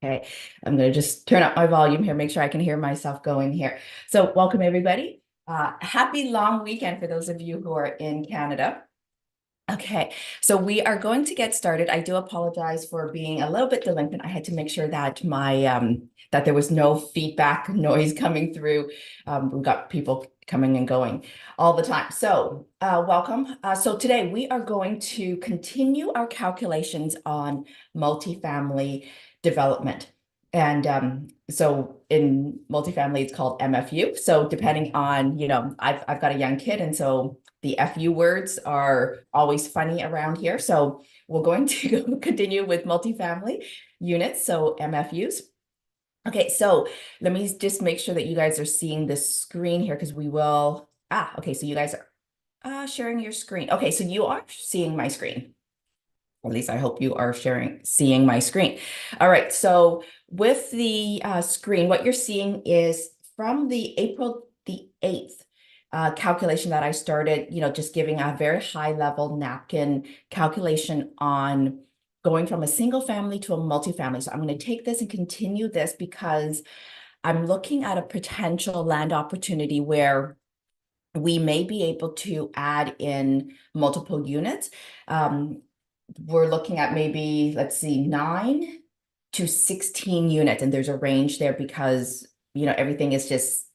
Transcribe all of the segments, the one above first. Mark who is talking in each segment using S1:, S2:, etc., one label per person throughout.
S1: Okay, I'm going to just turn up my volume here, make sure I can hear myself going here. So welcome everybody. Happy long weekend for those of you who are in Canada. Okay, so we are going to get started. I do apologize for being a little bit delinquent. I had to make sure that my that there was no feedback noise coming through. We've got people coming and going all the time. So welcome. So today we are going to continue our calculations on multifamily development. And so in multifamily, it's called MFU. So depending on, I've got a young kid, and so the FU words are always funny around here. So we're going to continue with multifamily units, so MFUs. Okay, so let me just make sure that you guys are seeing this screen here because we will, okay, so you guys are sharing your screen. Okay, so you are seeing my screen. At least I hope you are seeing my screen. All right, so with the screen, what you're seeing is from the April the 8th calculation that I started, just giving a very high level napkin calculation on going from a single family to a multifamily. So I'm going to take this and continue this because I'm looking at a potential land opportunity where we may be able to add in multiple units. We're looking at maybe, let's see, 9 to 16 units. And there's a range there because, everything is just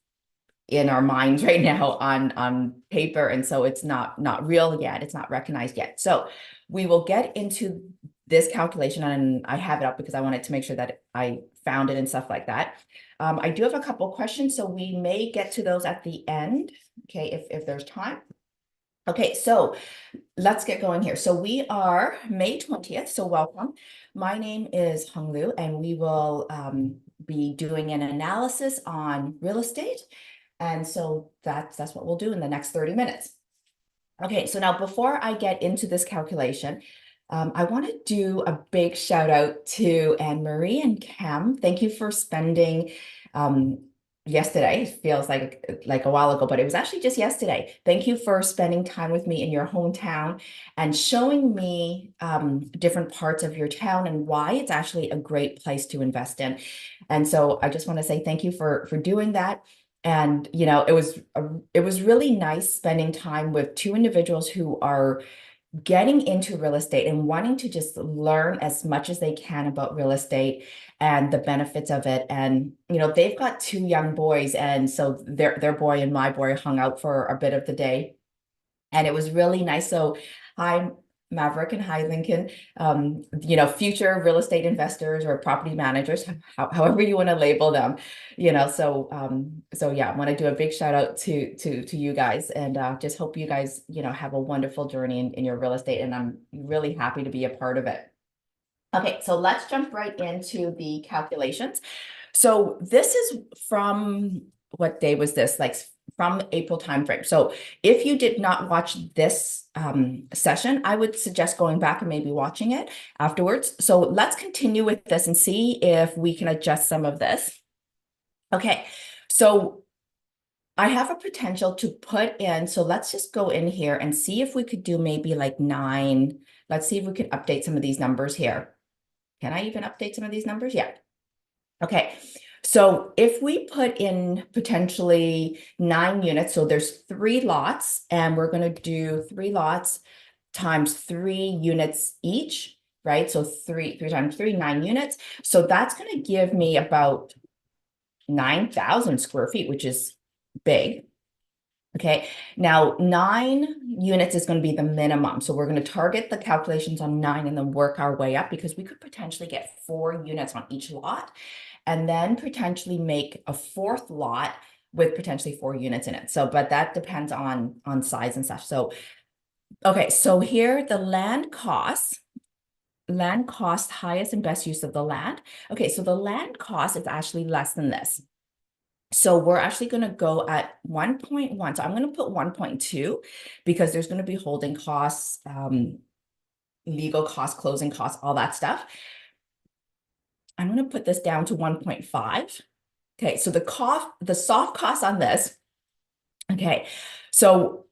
S1: in our minds right now on paper. And so it's not real yet. It's not recognized yet. So we will get into this calculation, and I have it up because I wanted to make sure that I found it and stuff like that. I do have a couple questions, so we may get to those at the end, okay, if there's time. Okay, so let's get going here. So we are May 20th, so welcome. My name is Hung Liu, and we will be doing an analysis on real estate. And so that's what we'll do in the next 30 minutes. Okay, so now before I get into this calculation, I want to do a big shout out to Anne Marie and Cam. Thank you for spending yesterday. It feels like a while ago, but it was actually just yesterday. Thank you for spending time with me in your hometown and showing me different parts of your town and why it's actually a great place to invest in. And so I just want to say thank you for doing that. And it was really nice spending time with two individuals who are getting into real estate and wanting to just learn as much as they can about real estate and the benefits of it. And they've got two young boys, and so their boy and my boy hung out for a bit of the day, and it was really nice. So hi Maverick and hi Lincoln, future real estate investors or property managers, however you want to label them, so yeah, I want to do a big shout out to you guys, and just hope you guys have a wonderful journey in your real estate, and I'm really happy to be a part of it. Okay, so let's jump right into the calculations. So this is from, what day was this? Like from April timeframe. So if you did not watch this session, I would suggest going back and maybe watching it afterwards. So let's continue with this and see if we can adjust some of this. Okay, so I have a potential to put in, so let's just go in here and see if we could do maybe like 9. Let's see if we could update some of these numbers here. Can I even update some of these numbers? Yeah. Okay. So if we put in potentially 9 units, so there's 3 lots, and we're going to do 3 lots times 3 units each, right? So 3 times 3, 9 units. So that's going to give me about 9,000 square feet, which is big. Okay, now 9 units is going to be the minimum. So we're going to target the calculations on 9 and then work our way up, because we could potentially get 4 units on each lot and then potentially make a 4th lot with potentially 4 units in it. So, but that depends on size and stuff. So, okay, so here the land cost, highest and best use of the land. Okay, so the land cost is actually less than this. So we're actually going to go at 1.1. So I'm going to put 1.2 because there's going to be holding costs, legal costs, closing costs, all that stuff. I'm going to put this down to 1.5. Okay, so the soft cost on this. Okay, so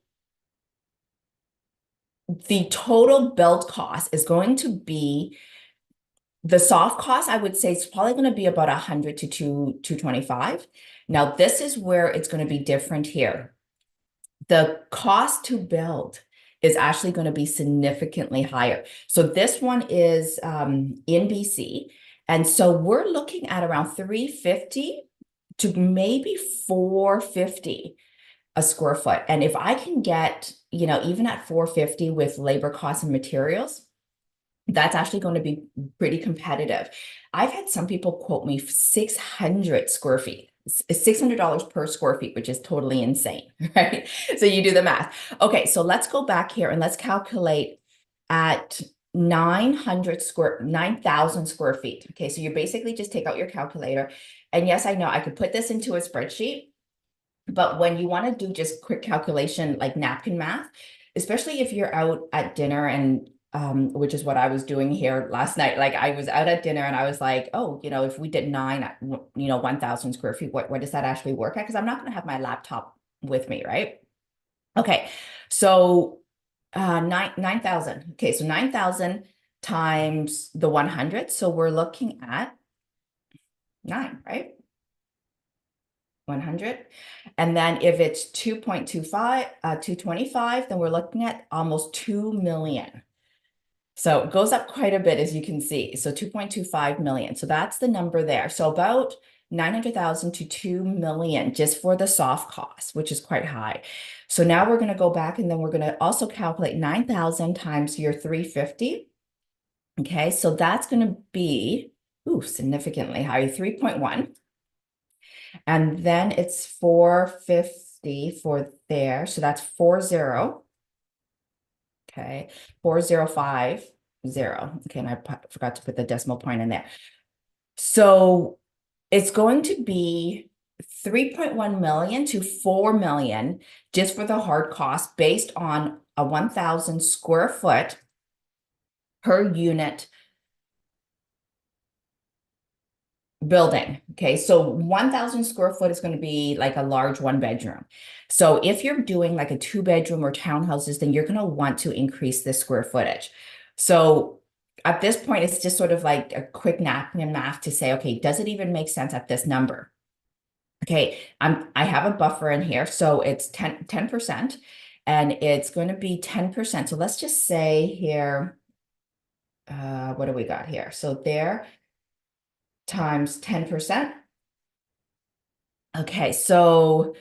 S1: the total build cost is going to be The soft cost, I would say, is probably going to be about 100 to 225. Now, this is where it's going to be different here. The cost to build is actually going to be significantly higher. So this one is in BC. And so we're looking at around 350 to maybe 450 a square foot. And if I can get, even at 450 with labor costs and materials, that's actually going to be pretty competitive. I've had some people quote me 600 square feet. $600 per square feet, which is totally insane, right? So you do the math. Okay, so let's go back here and let's calculate at 9,000 square feet. Okay, so you basically just take out your calculator. And yes, I know I could put this into a spreadsheet, but when you want to do just quick calculation, like napkin math, especially if you're out at dinner and which is what I was doing here last night. Like I was out at dinner and I was like, oh, if we did 1,000 square feet, what does that actually work at? Because I'm not going to have my laptop with me, right? Okay, so 9,000. Okay, so 9,000 times the 100. So we're looking at 9, right? 100. And then if it's 2.25, 225, then we're looking at almost 2 million. So it goes up quite a bit, as you can see. So 2.25 million. So that's the number there. So about 900,000 to 2 million just for the soft cost, which is quite high. So now we're going to go back and then we're going to also calculate 9,000 times your 350. Okay, so that's going to be significantly higher, 3.1. And then it's 450 for there. So that's 40. Okay, 4050. Okay, and I forgot to put the decimal point in there. So it's going to be 3.1 million to 4 million just for the hard cost based on a 1,000 square foot per unit building. Okay, so 1,000 square foot is going to be like a large 1-bedroom. So if you're doing like a 2-bedroom or townhouses, then you're going to want to increase the square footage. So at this point, it's just sort of like a quick napkin math to say, okay, does it even make sense at this number? Okay, I have a buffer in here, so it's 10%, and it's going to be 10%. So let's just say here, what do we got here? So there times 10%. Okay, so,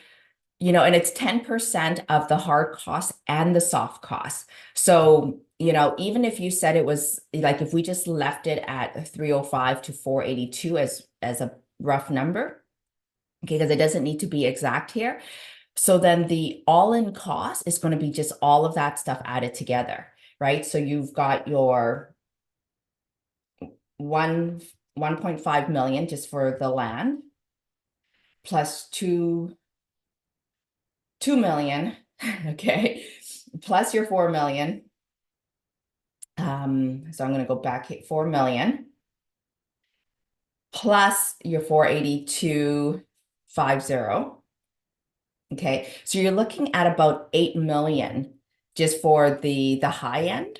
S1: and it's 10% of the hard cost and the soft cost. So, even if you said it was like, if we just left it at 305 to 482 as a rough number, okay, because it doesn't need to be exact here. So then the all-in cost is going to be just all of that stuff added together, right? So you've got your 1.5 million just for the land, plus 2 million, okay, plus your 4 million. So I'm going to go back here, 4 million, plus your 482.50. Okay, so you're looking at about 8 million just for the high end.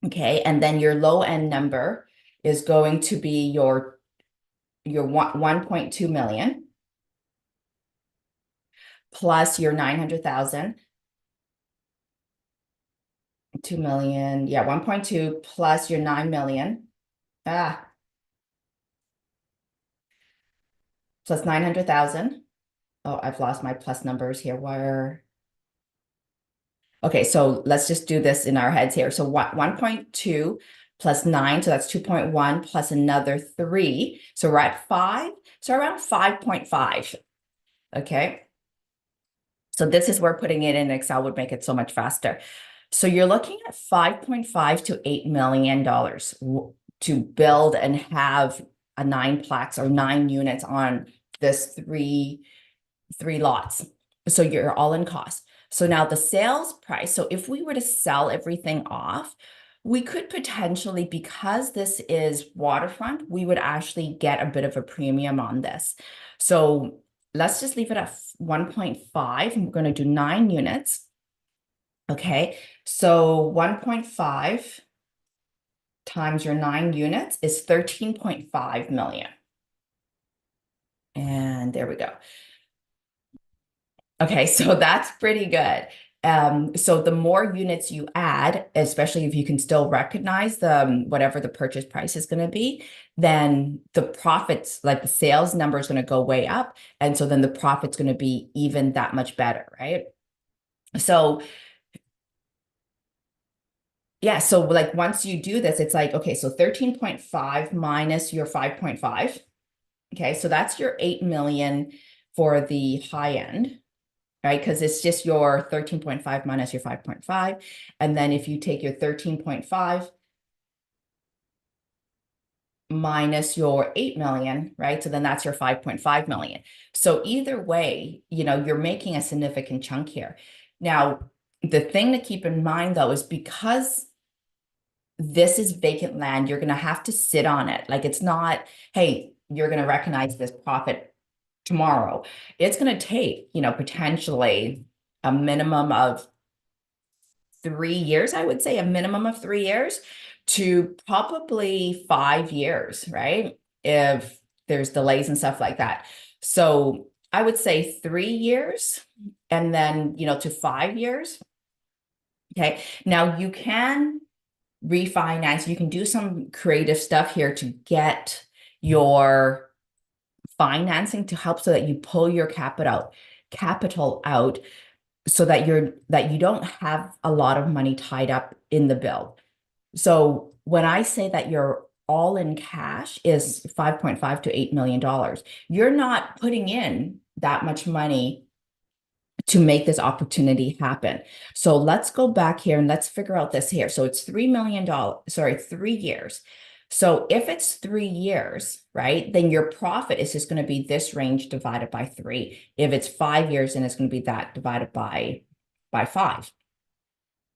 S1: Okay, and then your low end number is going to be your 1.2 million plus your 900,000. 2 million, yeah, 1.2 plus your 9 million. Plus 900,000. Oh, I've lost my plus numbers here. Okay, so let's just do this in our heads here. So 1.2 plus 9, so that's 2.1 plus another 3. So we're at 5. So around 5.5. Okay. So this is where putting it in Excel would make it so much faster. So you're looking at 5.5 to $8 million to build and have a 9-plex or 9 units on this three lots. So you're all in cost. So now the sales price. So if we were to sell everything off, we could potentially, because this is waterfront, we would actually get a bit of a premium on this. So let's just leave it at 1.5. And we're going to do 9 units. Okay, so 1.5 times your 9 units is 13.5 million. And there we go. Okay, so that's pretty good. So the more units you add, especially if you can still recognize the whatever the purchase price is going to be, then the profits, like the sales number is going to go way up. And so then the profit's going to be even that much better, right? So yeah, so like once you do this, it's like, okay, so 13.5 minus your 5.5. Okay, so that's your 8 million for the high end, right? Because it's just your 13.5 minus your 5.5. And then if you take your 13.5 minus your 8 million, right? So then that's your 5.5 million. So either way, you're making a significant chunk here. Now, the thing to keep in mind though is because this is vacant land, you're going to have to sit on it. Like it's not, hey, you're going to recognize this profit tomorrow. It's going to take, potentially a minimum of 3 years, I would say a minimum of 3 years to probably 5 years, right? If there's delays and stuff like that. So I would say 3 years and then, to 5 years. Okay. Now you can refinance. You can do some creative stuff here to get your financing to help so that you pull your capital out so that you don't have a lot of money tied up in the bill. So when I say that your all in cash is 5.5 to $8 million, you're not putting in that much money to make this opportunity happen. So let's go back here and let's figure out this here. So it's $3 million, sorry, 3 years. So if it's 3 years, right, then your profit is just going to be this range divided by 3. If it's 5 years, then it's going to be that divided by 5.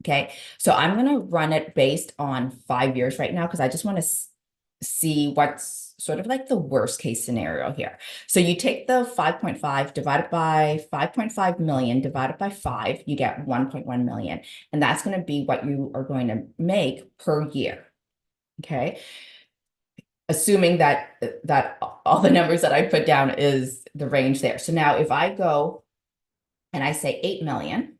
S1: Okay, so I'm going to run it based on 5 years right now because I just want to see what's sort of like the worst case scenario here. So you take the 5.5 divided by 5.5 million divided by 5, you get 1.1 million. And that's going to be what you are going to make per year. Okay, assuming that all the numbers that I put down is the range there. So now if I go and I say 8 million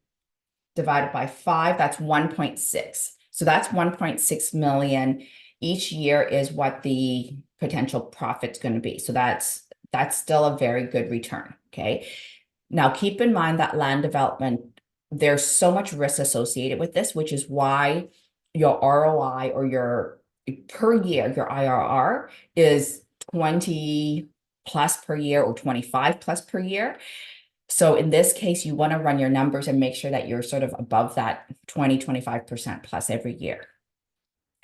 S1: divided by 5, that's 1.6. So that's 1.6 million each year is what the potential profit's going to be. So that's still a very good return. Okay. Now keep in mind that land development, there's so much risk associated with this, which is why your ROI or your per year, your IRR is 20 plus per year or 25 plus per year. So in this case, you want to run your numbers and make sure that you're sort of above that 20, 25% plus every year.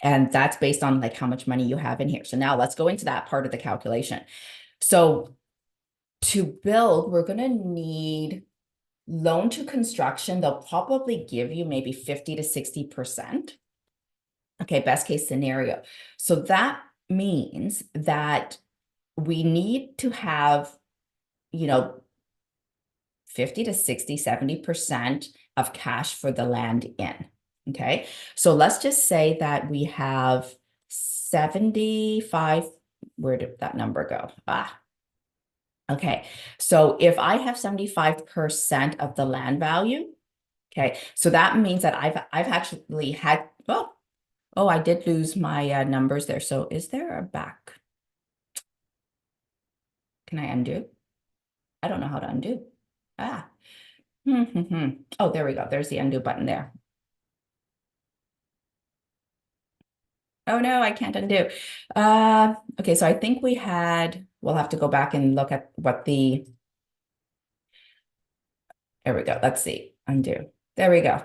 S1: And that's based on like how much money you have in here. So now let's go into that part of the calculation. So to build, we're going to need loan to construction. They'll probably give you maybe 50 to 60%. Okay, best case scenario. So that means that we need to have, 50 to 60, 70% of cash for the land in. Okay, so let's just say that we have 75. Where did that number go? Okay, so if I have 75% of the land value, okay, so that means that I've actually had, oh, I did lose my numbers there. So is there a back? Can I undo? I don't know how to undo. Oh, there we go. There's the undo button there. Oh no, I can't undo. Okay, so I think we'll have to go back and look at what there we go. Let's see, undo. There we go.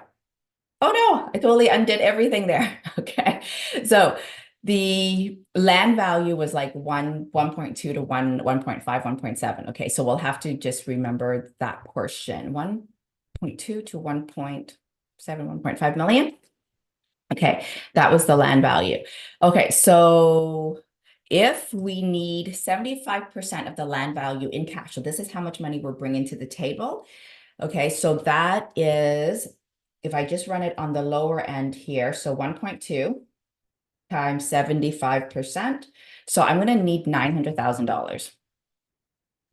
S1: Oh no, I totally undid everything there. Okay, so the land value was like 1.2 to 1.5, 1.7. Okay, so we'll have to just remember that portion. 1.2 to 1.7, 1.5 million. Okay, that was the land value. Okay, so if we need 75% of the land value in cash, so this is how much money we're bringing to the table. Okay, so that is, if I just run it on the lower end here, so 1.2 times 75%. So I'm going to need $900,000.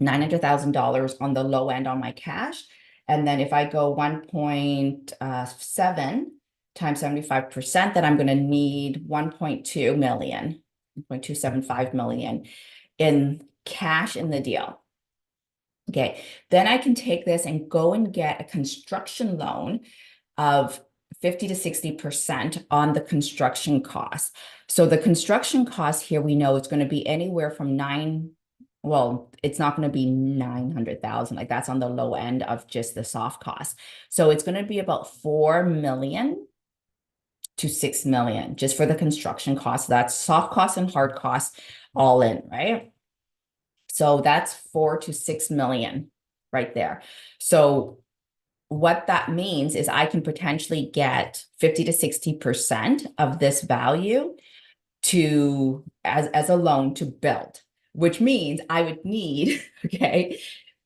S1: $900,000 on the low end on my cash. And then if I go 1.7 times 75%, then I'm going to need 1.2 million, 1.275 million in cash in the deal. Okay, then I can take this and go and get a construction loan of 50 to 60% on the construction cost. So the construction cost here, we know it's going to be anywhere from well, it's not going to be 900,000. Like that's on the low end of just the soft cost. So it's going to be about 4 million to 6 million just for the construction cost. That's soft costs and hard costs all in, right? So that's 4 to 6 million right there. So what that means is I can potentially get 50 to 60% of this value to as a loan to build, which means I would need, okay,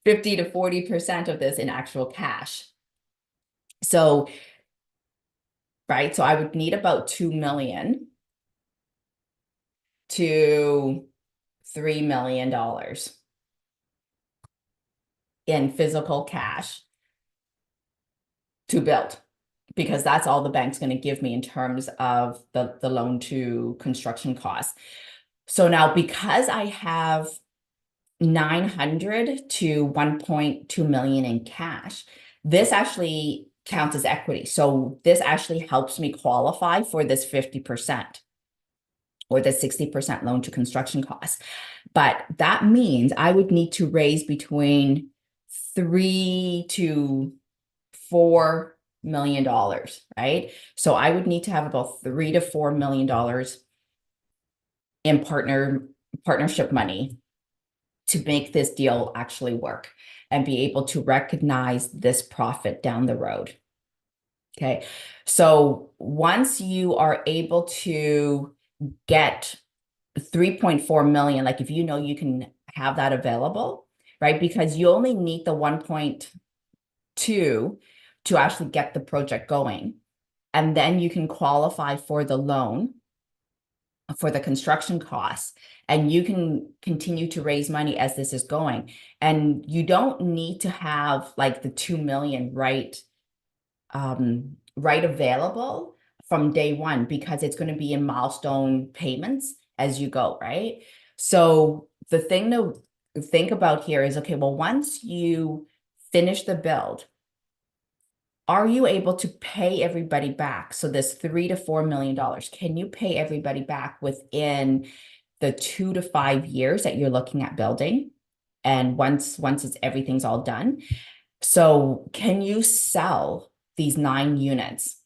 S1: 50 to 40% of this in actual cash. So, right, so I would need about 2 million to $3 million in physical cash to build, because that's all the bank's going to give me in terms of the loan to construction costs. So now, because I have 900 to 1.2 million in cash, this actually counts as equity. So this actually helps me qualify for this 50% or the 60% loan to construction costs. But that means I would need to raise between $3 to $4 million, right? So I would need to have about $3 to $4 million in partnership money to make this deal actually work and be able to recognize this profit down the road. Okay, so once you are able to get 3.4 million, like if you know you can have that available, right? Because you only need the 1.2 to actually get the project going. And then you can qualify for the loan for the construction costs, and you can continue to raise money as this is going. And you don't need to have like the 2 million right available from day one, because it's going to be in milestone payments as you go, right? So the thing to think about here is, okay, well, once you finish the build, are you able to pay everybody back? So this $3 to $4 million, can you pay everybody back within the 2 to 5 years that you're looking at building? And once everything's all done. So can you sell these 9 units,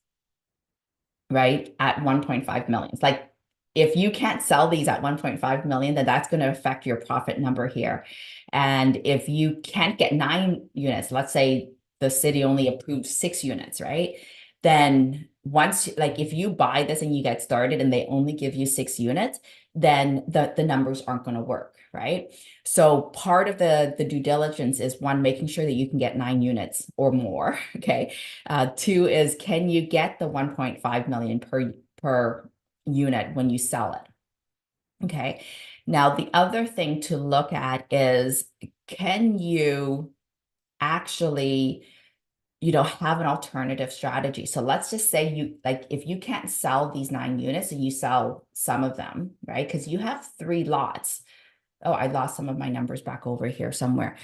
S1: right, at 1.5 million? It's like, if you can't sell these at 1.5 million, then that's going to affect your profit number here. And if you can't get 9 units, let's say the city only approves 6 units, right? Then once, like if you buy this and you get started and they only give you 6 units, then the numbers aren't going to work, right? So part of the due diligence is, one, making sure that you can get 9 units or more, okay? 2 is, can you get the 1.5 million per unit when you sell it? Okay. Now, the other thing to look at is, can you actually, have an alternative strategy? So let's just say you, like, if you can't sell these 9 units and you sell some of them, right? Because you have 3 lots. Oh, I lost some of my numbers back over here somewhere.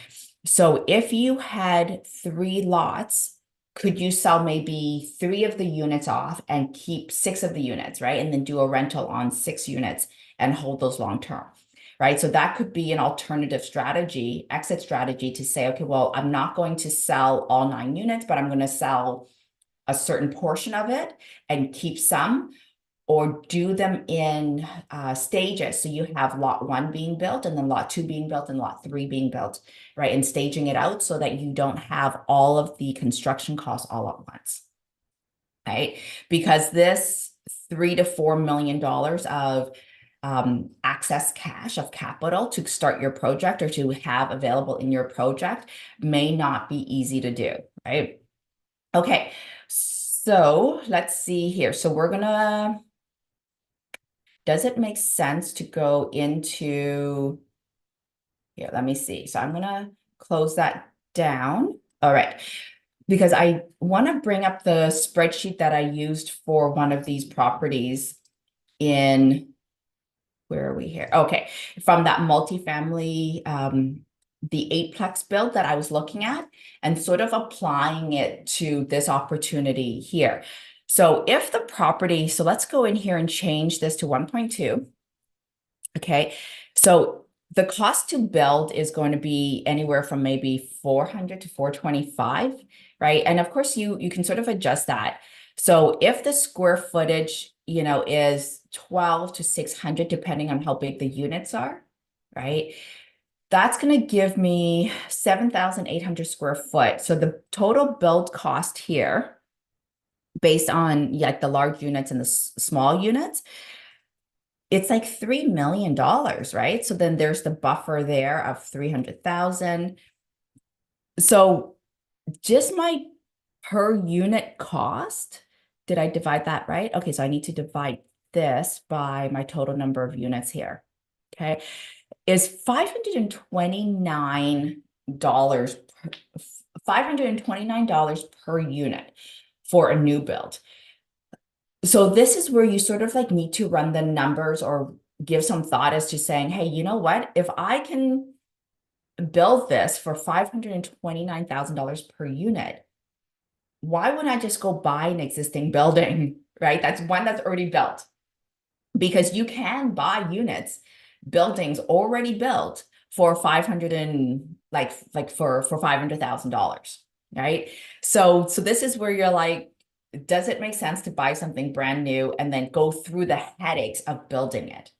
S1: So if you had 3 lots, could you sell maybe 3 of the units off and keep 6 of the units, right? And then do a rental on 6 units and hold those long term, right? So that could be an alternative strategy, exit strategy, to say, okay, well, I'm not going to sell all 9 units, but I'm going to sell a certain portion of it and keep some, or do them in stages. So you have lot 1 being built, and then lot 2 being built, and lot 3 being built, right? And staging it out so that you don't have all of the construction costs all at once, right? Because this $3 to $4 million of access cash of capital to start your project, or to have available in your project, may not be easy to do, right? Okay, so let's see here. So we're gonna does it make sense to go into, here, let me see. So I'm gonna close that down. All right, because I want to bring up the spreadsheet that I used for one of these properties in, where are we here? Okay, from that multifamily, the eightplex build that I was looking at, and sort of applying it to this opportunity here. So if the property, so let's go in here and change this to 1.2. Okay, so the cost to build is going to be anywhere from maybe 400 to 425, right? And of course, you can sort of adjust that. So if the square footage, is 12 to 600, depending on how big the units are, right? That's going to give me 7,800 square foot. So the total build cost here, based on like the large units and the small units, it's like $3 million, right? So then there's the buffer there of 300,000. So just my per unit cost, did I divide that right? Okay, so I need to divide this by my total number of units here. Okay, is $529 $529 per unit for a new build. So this is where you sort of like need to run the numbers or give some thought as to saying, hey, you know what? If I can build this for $529,000 per unit, why wouldn't I just go buy an existing building, right? That's one that's already built. Because you can buy units, buildings already built for 500 and like for $500,000, right? So this is where you're like, does it make sense to buy something brand new and then go through the headaches of building it?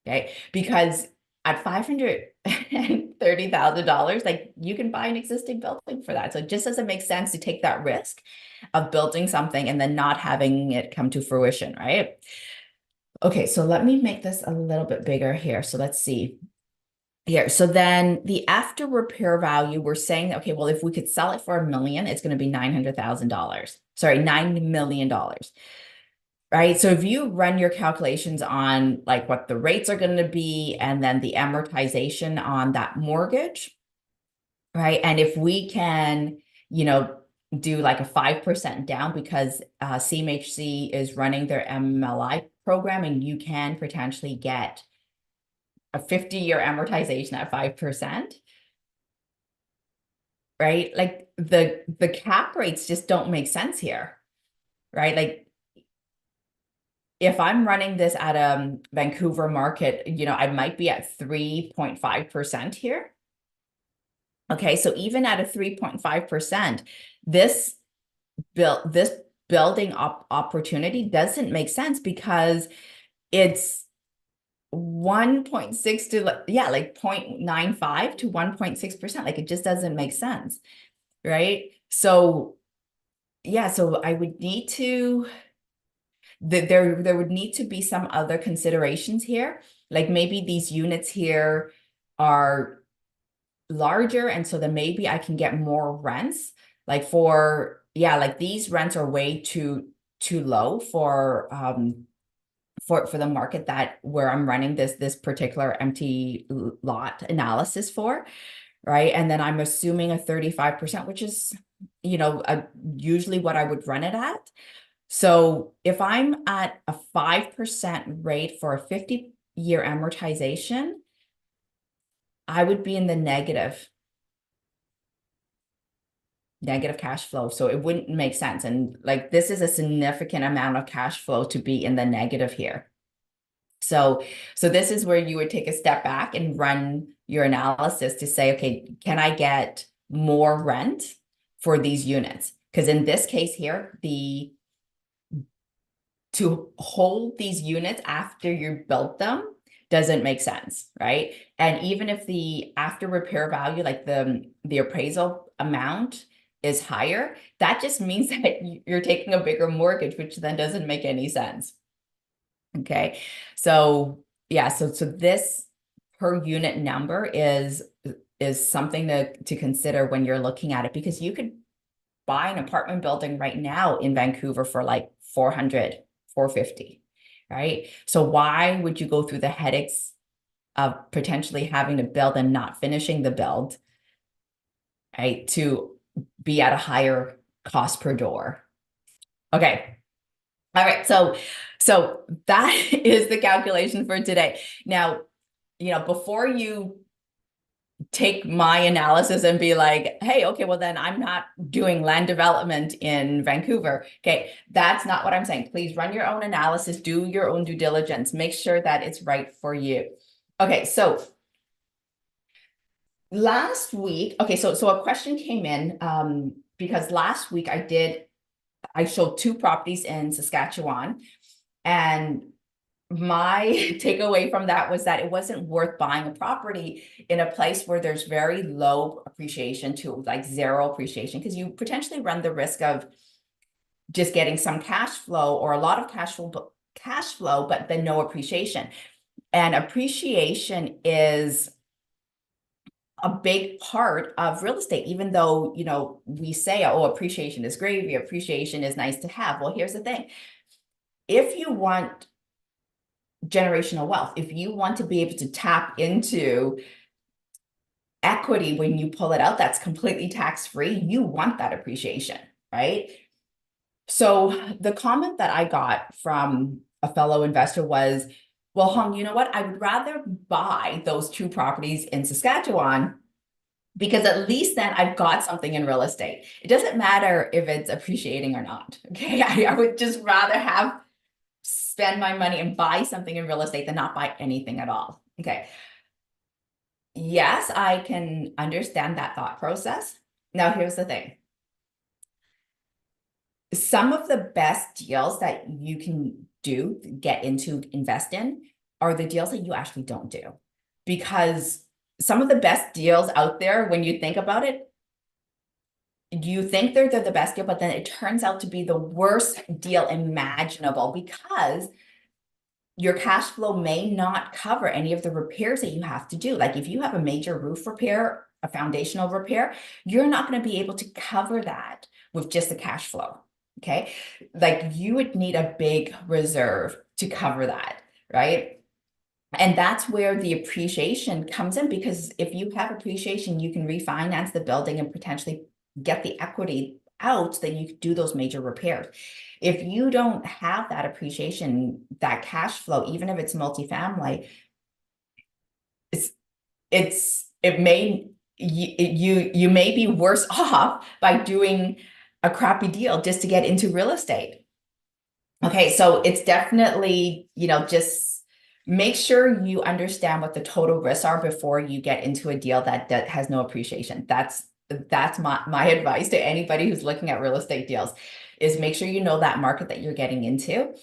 S1: Okay, because at $530,000, like you can buy an existing building for that. So it just doesn't make sense to take that risk of building something and then not having it come to fruition, right? Okay, so let me make this a little bit bigger here. So let's see here. So then the after repair value, we're saying, okay, well, if we could sell it for $1 million, it's going to be $900,000. Sorry, $9 million. Right. So if you run your calculations on like what the rates are going to be and then the amortization on that mortgage, right? And if we can, do like a 5% down because CMHC is running their MLI program and you can potentially get a 50-year amortization at 5%, right? Like the cap rates just don't make sense here, right? Like if I'm running this at a Vancouver market, I might be at 3.5% here. Okay, so even at a 3.5%, this building opportunity doesn't make sense because it's 1.6 to like 0.95 to 1.6%. Like it just doesn't make sense, right? So yeah, so I would need to there would need to be some other considerations here. Like maybe these units here are larger, and so then maybe I can get more rents. Like like these rents are way too low for the market that where I'm running this particular empty lot analysis for, right? And then I'm assuming a 35%, which is usually what I would run it at. So if I'm at a 5% rate for a 50-year amortization, I would be in the negative cash flow. So it wouldn't make sense. And like, this is a significant amount of cash flow to be in the negative here. So this is where you would take a step back and run your analysis to say, okay, can I get more rent for these units? Because in this case here, to hold these units after you built them doesn't make sense, right? And even if the after repair value, like the appraisal amount is higher, that just means that you're taking a bigger mortgage, which then doesn't make any sense. Okay, so yeah, so this per unit number is something to consider when you're looking at it, because you could buy an apartment building right now in Vancouver for like 400, 450, right? So why would you go through the headaches of potentially having to build and not finishing the build, right, to be at a higher cost per door? Okay. All right. So that is the calculation for today. Now, before you take my analysis and be like, hey, okay, well then I'm not doing land development in Vancouver. Okay, that's not what I'm saying. Please run your own analysis, do your own due diligence, make sure that it's right for you. Okay, so last week, okay, so a question came in because last week I showed 2 properties in Saskatchewan, and my takeaway from that was that it wasn't worth buying a property in a place where there's very low appreciation to like zero appreciation, because you potentially run the risk of just getting some cash flow or a lot of cash flow, but then no appreciation. And appreciation is a big part of real estate, even though, we say, oh, appreciation is gravy, appreciation is nice to have. Well, here's the thing. If you want generational wealth, if you want to be able to tap into equity when you pull it out, that's completely tax-free, you want that appreciation, right? So the comment that I got from a fellow investor was, well, Huong, you know what? I would rather buy those 2 properties in Saskatchewan, because at least then I've got something in real estate. It doesn't matter if it's appreciating or not. Okay. I would just rather spend my money and buy something in real estate than not buy anything at all. Okay. Yes, I can understand that thought process. Now, here's the thing. Some of the best deals that you can get into, invest in, are the deals that you actually don't do. Because some of the best deals out there, when you think about it, you think they're the best deal, but then it turns out to be the worst deal imaginable, because your cash flow may not cover any of the repairs that you have to do. Like if you have a major roof repair, a foundational repair, you're not going to be able to cover that with just the cash flow. Okay. Like you would need a big reserve to cover that, right? And that's where the appreciation comes in, because if you have appreciation, you can refinance the building and potentially get the equity out, then you can do those major repairs. If you don't have that appreciation, that cash flow, even if it's multifamily, you may be worse off by doing a crappy deal just to get into real estate. Okay, so it's definitely, just make sure you understand what the total risks are before you get into a deal that has no appreciation. That's my advice to anybody who's looking at real estate deals, is make sure you know that market that you're getting into,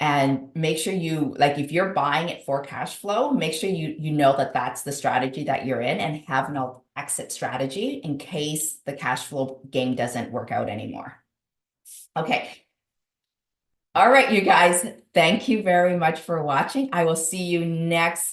S1: and make sure if you're buying it for cash flow, make sure you know that that's the strategy that you're in, and have an exit strategy in case the cash flow game doesn't work out anymore. Okay. All right, you guys, thank you very much for watching. I will see you next